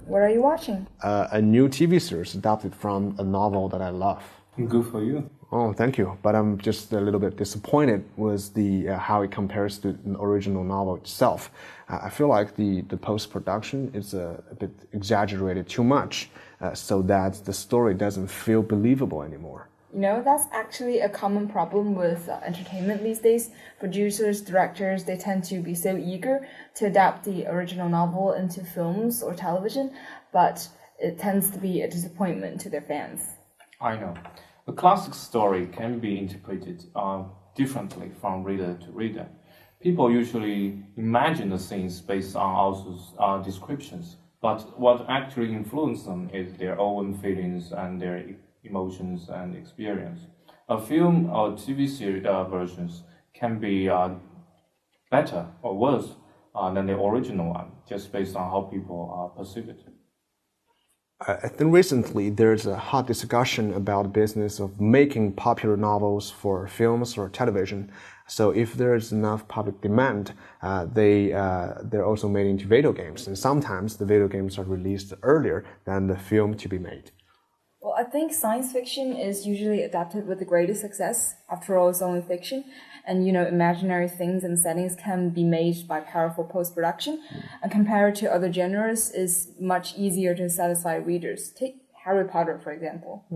What are you watching? A new TV series adapted from a novel that I love. Good for you. Oh, thank you. But I'm just a little bit disappointed with the how it compares to the original novel itself. I feel like the post-production is a bit exaggerated too much, so that the story doesn't feel believable anymore. You know, that's actually a common problem with entertainment these days. Producers, directors, they tend to be so eager to adapt the original novel into films or television, but it tends to be a disappointment to their fans. I know. A classic story can be interpreted differently from reader to reader. People usually imagine the scenes based on authors' descriptions, but what actually influences them is their own feelings and their emotions and experience. A film or TV series versions can be better or worse than the original one, just based on how people perceive it. I think recently there's a hot discussion about the business of making popular novels for films or television. So if there's enough public demand, they're also made into video games. And sometimes the video games are released earlier than the film to be made. Well, I think science fiction is usually adapted with the greatest success. After all, it's only fiction. And, you know, imaginary things and settings can be made by powerful post-production. And compared to other genres, is much easier to satisfy readers. Take Harry Potter, for example.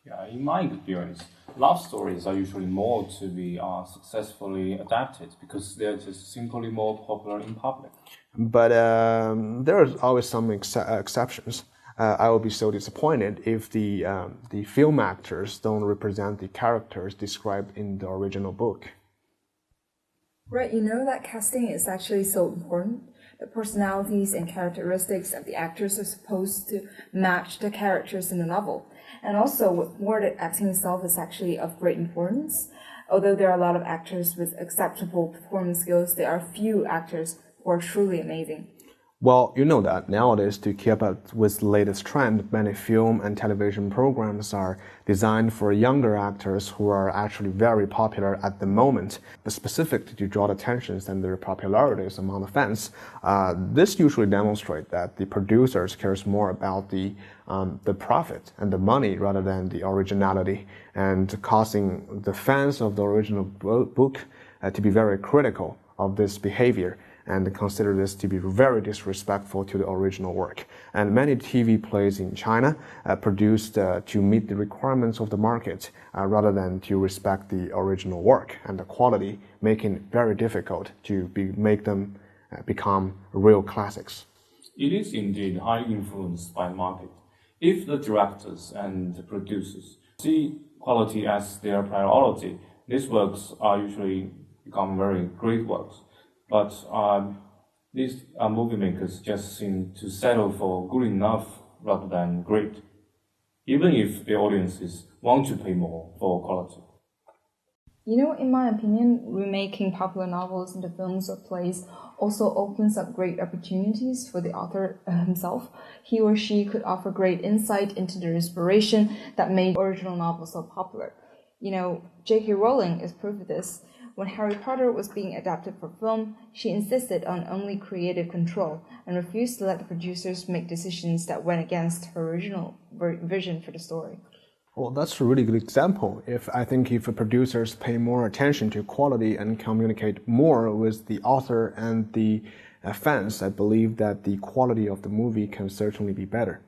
Yeah, in my experience, love stories are usually more to be successfully adapted because they're just simply more popular in public. But there are always some exceptions. I will be so disappointed if the film actors don't represent the characters described in the original book. Right, you know that casting is actually so important. The personalities and characteristics of the actors are supposed to match the characters in the novel. And also, with more the acting itself is actually of great importance. Although there are a lot of actors with acceptable performance skills, there are few actors who are truly amazing. Well, you know that nowadays, to keep up with the latest trend, many film and television programs are designed for younger actors who are actually very popular at the moment, but specific to draw attention and their popularities among the fans. This usually demonstrates that the producers cares more about the profit and the money rather than the originality, and causing the fans of the original book to be very critical of this behavior and consider this to be very disrespectful to the original work. And many TV plays in China produced to meet the requirements of the market rather than to respect the original work and the quality, making it very difficult to make them become real classics. It is indeed highly influenced by the market. If the directors and the producers see quality as their priority, these works are usually become very great works. But these movie makers just seem to settle for good enough rather than great, even if the audiences want to pay more for quality. You know, in my opinion, remaking popular novels into films or plays also opens up great opportunities for the author himself. He or she could offer great insight into the inspiration that made the original novel so popular. You know, J.K. Rowling is proof of this. When Harry Potter was being adapted for film, she insisted on only creative control and refused to let the producers make decisions that went against her original vision for the story. Well, that's a really good example. I think if producers pay more attention to quality and communicate more with the author and the fans, I believe that the quality of the movie can certainly be better.